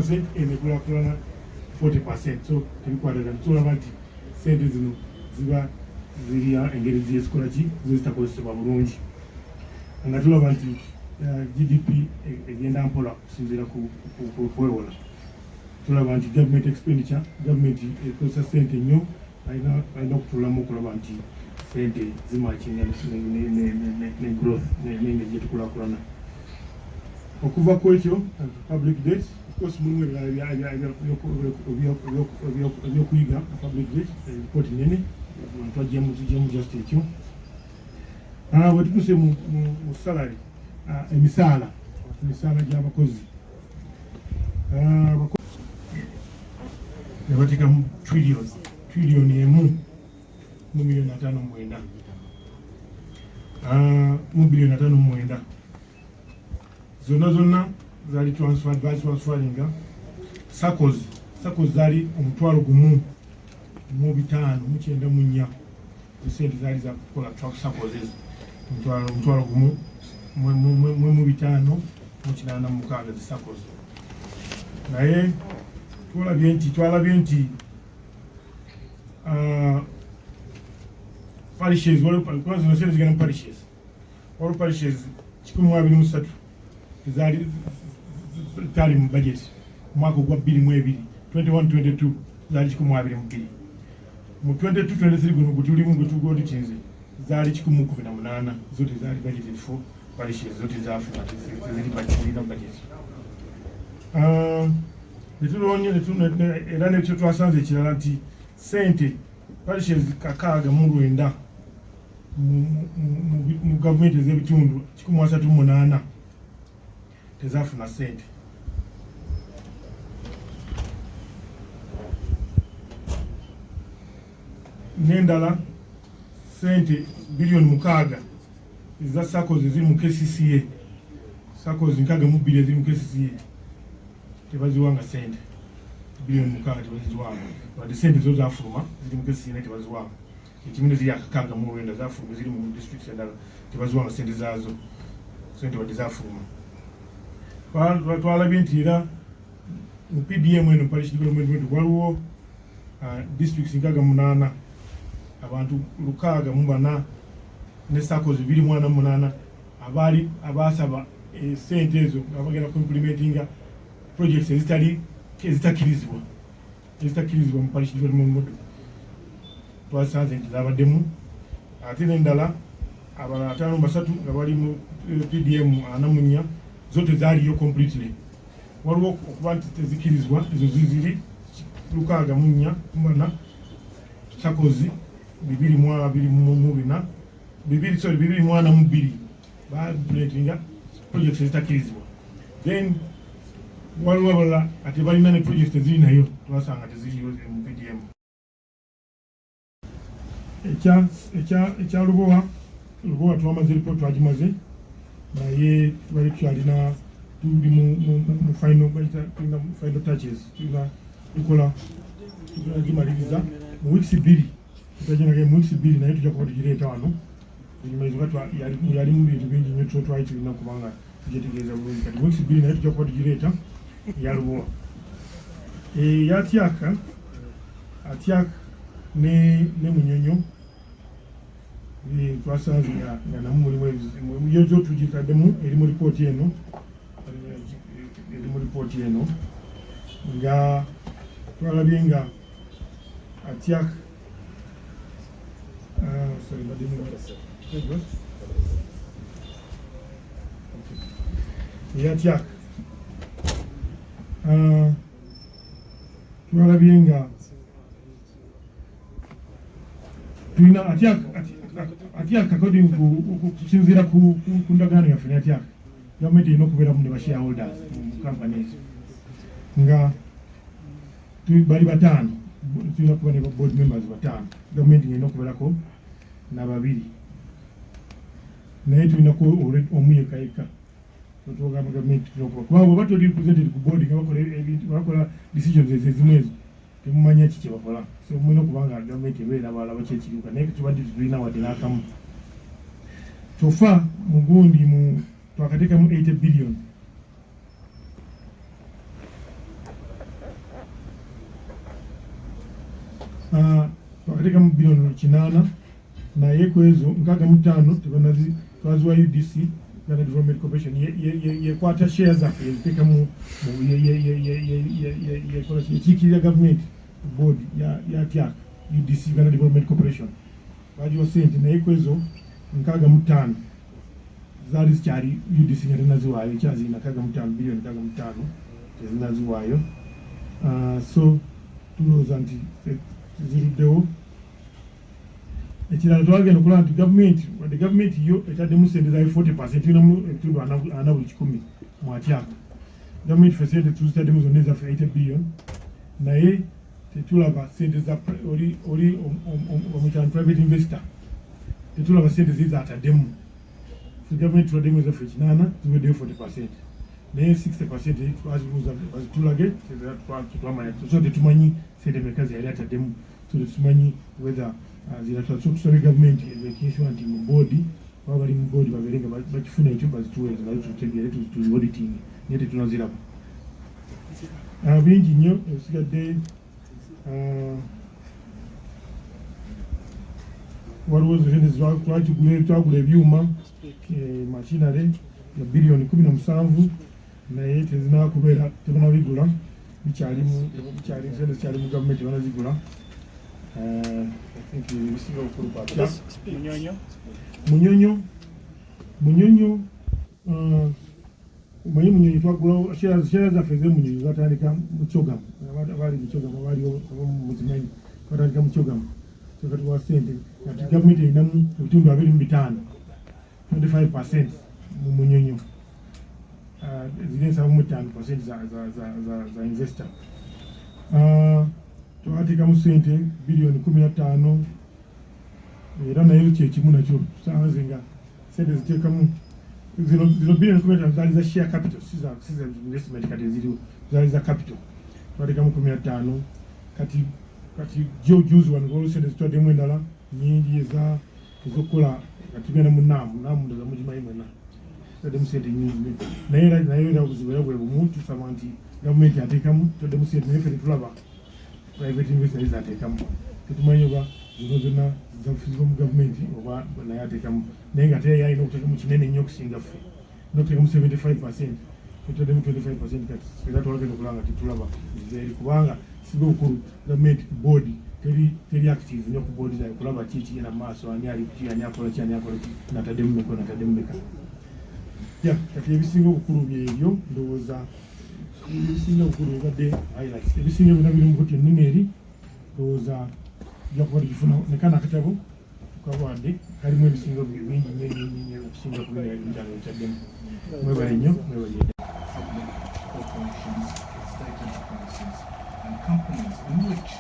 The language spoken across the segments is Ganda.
50% enekulakulana 40%. So tebikwatagana tulaba nti sente zino ziba ziri engeri z'ezikola ki zitakozesebwa bulungi nga tulaba nti GDP egenda mpola okusinziira ku kwewola. Tulaba nti government expenditure, government ekozesa sente nnyo, alina okutuulamu okulaba nti sente zimakinga ne growth n'engeri gyetukulakulana. Okuva ku ekyo public debt, of course mulimu ebyokuyiga public debt ripoti nene twajjemu just ekyo. Bwe tutuse mu salary, emisaala gy'abakozi ne bateekamu trillioni emu mu bilioni 5.9 mu bilioni 5.9 zonna zaali transferinga SACCOs zaali 1,594 esente zaali za kukola SACCOs ezo 1,586 zi SACCOs. Naye twalabye nti parishes zino sente zigenda mu parishes, waliwo parishes 123 zaali mu budget mwaka ogwa 2022 21-22 zaali 122. Mu 22-23 guno gutulimu gwetugoodikinze zaali 118 zo tezaali budgeted for parishes, zo tezafuna tezirina budget. Era nekyo twasanze ekirala nti sente parishes 69 mu gavumenti ez'ebitundu 138 tezafuna sente. N'endala sente bilioni 6 eza SACCOs ziri mu KCCA, SACCOs 62 eziri mu KCCA tebaziwanga sente bilioni 6 tebaziwanga, wadde sente zo zafuluma ziri mu KCCA tebaziwanga. Ekimene ziri 69 zafuluma ziri mu districts endala tebaziwanga sente zaazo, sente wadde zafuluma. Twalabye nti era mu PDM eno parish development waliwo districts 68 abantu 604 ne SACCOs 248 abasaba sente ezo abagenda ku implementinga projects ezitakirizibwa mu parish development model. Twasanze nti zabaddemu, ate n'endala abalala 53 nga bali mu PDM 44 zo tezaaliyo completely. Waliwo okuba nti tezikirizibwa, ezo ziri 604 SACCOs 242 implementinga projects ezitakirizibwa. Then waliwo abalala ate balina ne projects eziri nayo twasanga teziriyo mu PDM. Ekya Lubowa twamaze report twagimaze, naye tubali tukyalina tuli mu final touches, tukola gimaliriza mu weeks 2 tutajenga mu weeks 2 naye tujja kuba tugireeta wano enyumaizo yali mu bintu bingi nnyo twali tulina kubanga tugyetegereza bulungi, kati mu weeks 2 naye tujja kuba tugireeta ya Lubowa. Atiak ne Munyonyo twasanze nga namu mulimu ebizibu tugikaddemu eri mu ripooti eno nga twalabye nga Atiak Atiak twalabye nga tulina Atiak according kusinziira ku ndagaano yaffe ne Atiak gavumenti erina okubeeramu ne bashareholders mu companies nga bali 5, tulina kuba ne board members 5, gavumenti erina okubeerako na 2 naye tulinaku omu yekka tugamba gavumenti kubanga bwe batoli represented ku board nga bakola decisions ezimu ezo temumanya ki kyebakola, so mulina okubanga gavumenti ebeera balaba kyekiriuka, naye tubadde tulina wadde n'akamu. Tofa mu gundi twakateekamu 80 billion twakateekamu bilioni 8 naye ku ezo 65 twaziwa UDC Uganda Development Corporation yekwata shares zaffe yaziteekamu yekiikirira government board ya Atiak UDC Uganda Development Corporation bagiwa sente naye ku ezo 65 zaali zikyali UDC nga tenaziwaayo ekyazirina 65 bilioni 65 tezinaziwaayo. So tulowooza nti ziruddewo. Ekirala twagenda okulaba nti gavumenti yo etaddemu sente zayo 40% tulinamu ebitundu 40 buli 100 mu Atiak. Gavumenti ffe sente tuzitaddemu zonna ezaffe 80 billion naye tetulaba sente za oli omukyalo private investor tetulaba sente zizataddemu. Gavumenti tuladdemu ezaffe 8 ziweddeyo 40% naye 60% twazibuuza bazitulage tetwamanya so tetumanyi sente meka zeyali ataddemu so tetumanyi whether so tusabye gavumenti ekinsura nti mu boodi baba bali mu boodi babeere nga bakifuna ekyo bazituweeze naye tutegeere tuli auditing naye tetunaziraba. Bingi nnyo ebisigadde. Waliwo sente twagula ebyuma makinare ya bilioni 17 naye tezinakubeera tebanabigula bikyalimu sente zikyali mu gavumenti banazigula. Ebisinga obukulu bwabyo Munyonyo omanyi Munyonyo twagulawo shares zaffe ez'Emunyonyo zatandika mu Kyogamu abaali mu Kyogamu abaaliwo muzimanyi batandika mu Kyogamu so katuwa sente nga gavumenti erinamu ebitundu 25 25% mu Munyonyo ziri 75% za investor. Twateekamu sente bilioni 15 era naye kyekimu nakyo tusanze nga sente ziteekamu zino bilioni 15 zaali za share capital si za investment kati ziriwo zaali za capital twateekamu 15 kati juzi wano waliwo sente zitwaddemu endala nyingi ezokukola nga tugenda mu naamu ndoza mugimanyi mwena twaddemu sente nyingi naye era obuzibu era bwe bumu tusaba nti gavumenti ateekamu twaddemu sente naye ffe tetulaba private investors ateekamu tetumanyi oba zino zonna zafuziba mu gavumenti oba naye ateekamu naye nga teyali alina okuteekamu kinene nnyo okusinga ffe n'okuteekamu 75% tutaddemu 25% kati era twagenda okulaba nga tetulaba zizeeri kubanga siba obukulu gavumenti board teri active nnyo ku board zayo kulaba ki ekigenda mu maaso ani ali kuki ani akola ki nataddemu meka kati ebisinga obukulu byebyo ndowooza ebisinga obukulu ebadde highlights ebisinga byonna biri mu koti ennene eri ndowooza ojja kuba tugifuna nekana akatabo tukabwadde kalimu ebisinga bingi nnyo okusinga ku bino ebyalo bitaddemu. Mwebale nnyo mwebale. Corporations, state enterprises and companies in which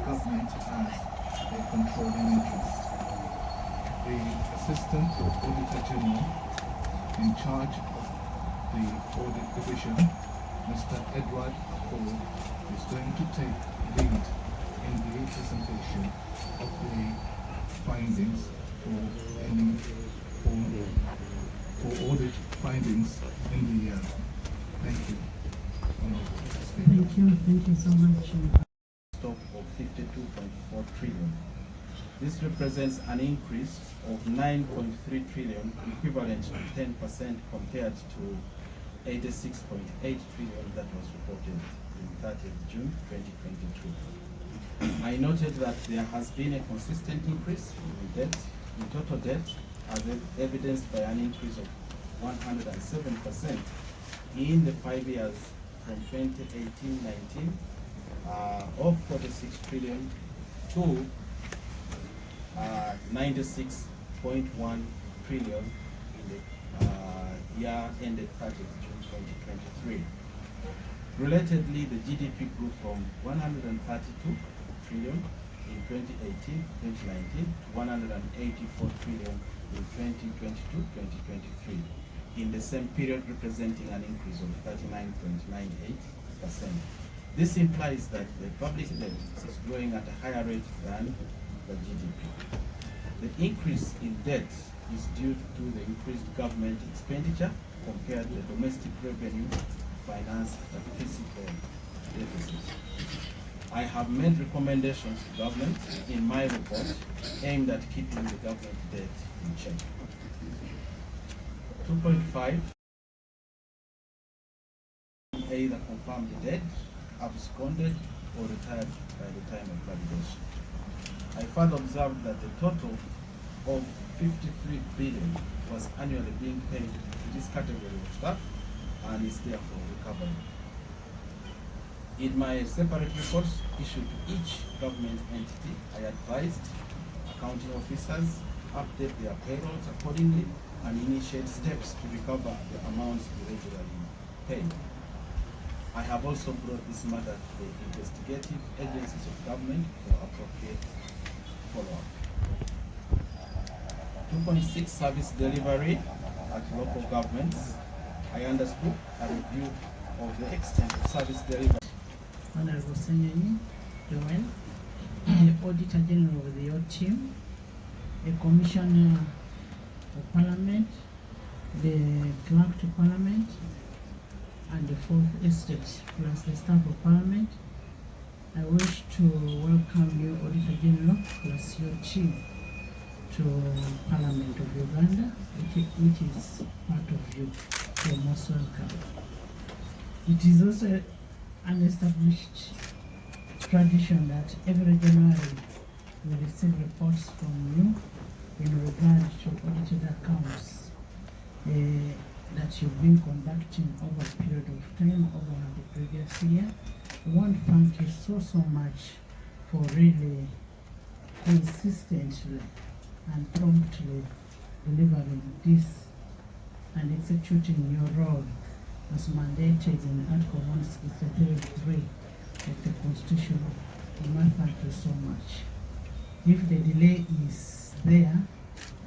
government has a controlling interest. The Assistant Auditor General in charge of the Audit Division, Mr. Edward Akol, is going to take lead in the presentation of the findings for audit findings in the year. Thank you. Thank you so much. Stock of 52.4 trillion. This represents an increase of 9.3 trillion, equivalent to 10% compared to 86.8 trillion that was reported in 30th June 2022. I noted that there has been a consistent increase in total debt, as evidenced by an increase of 107% in the 5 years from 2018-19 of 46 trillion to 96.1 trillion in the year ended 30th June 2023. Relatedly, the GDP grew from 132 trillion in 2018-2019 to 184 trillion in 2022-2023. In the same period, representing an increase of 39.98%. This implies that the public debt is growing at a higher rate than the GDP. The increase in debt is due to the increased government expenditure compared to the domestic revenue to finance the fiscal deficit. I have made recommendations to government in my report aimed at keeping the government debt in check. 2.5, either confirmed dead, absconded, or retired by the time of validation. I further observed that the total of 53 billion was annually being paid to this category of staff and is therefore recoverable. In my separate reports issued to each government entity, I advised accounting officers update their payrolls accordingly and initiate steps to recover the amounts irregularly paid. I have also brought this matter to the investigative agencies of government for appropriate follow-up. 2.6, service delivery at local governments. I undertook a review of the extent of service delivery. Honorable Senyonyi Joel, the Auditor General of the your team, the Commissioner of Parliament, the Clerk to Parliament, and the Fourth Estate, plus the staff of Parliament. I wish to welcome you, Auditor General, plus your team, to Parliament of Uganda, which is part of you. You're most welcome. It is also an established tradition that every January we receive reports from you in regard to audited accounts that you've been conducting over a period of time over the previous year. We want to thank you so much for really consistently and promptly delivering this and executing your role as mandated in Article 163 of the Constitution. We must thank you so much. If the delay is there,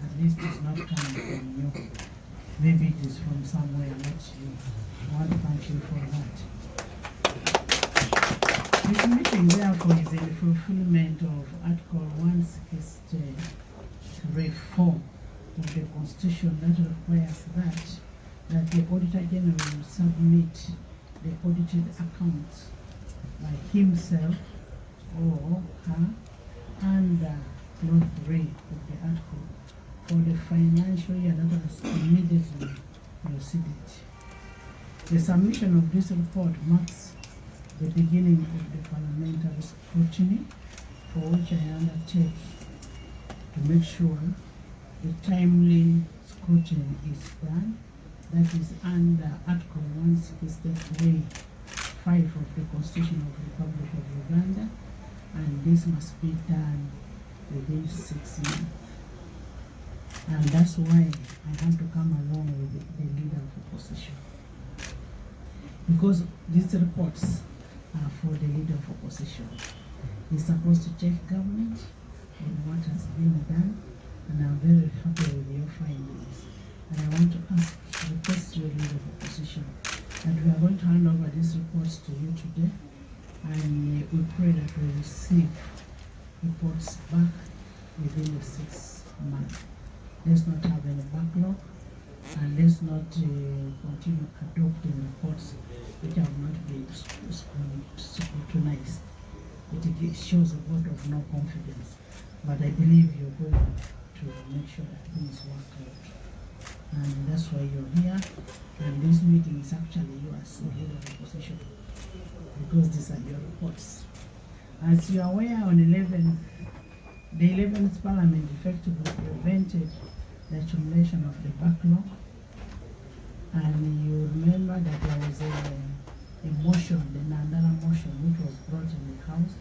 at least it's not coming from you. Maybe it is from somewhere, not you. I want to thank you for that. This meeting, therefore, is in fulfillment of Article 163(4) of the Constitution that requires that the Auditor General will submit the audited accounts by himself or her under Clause 3 of the article for the financial year that was immediately preceded. The submission of this report marks the beginning of the parliamentary scrutiny, for which I undertake to make sure the timely scrutiny is done. That is under Article 163(5) of the Constitution of the Republic of Uganda, and this must be done within 6 months. And that's why I had to come along with the leader of opposition, because these reports are for the leader of opposition. He's supposed to check government on what has been done, and I'm very happy with your findings. And I want to request your leader of opposition that we are going to hand over these reports to you today, and we pray that we receive reports back within the 6 months. Let's not have any backlog, and let's not continue adopting reports which have not been scrutinized. It shows a vote of no confidence. But I believe you're going to make sure that things work out. And that's why you're here. And this meeting is actually you as the head of the opposition, because these are your reports. As you are aware, on the 11th Parliament effectively prevented the accumulation of the backlog. And you remember that there was a motion, the Nandala motion, which was brought in the House,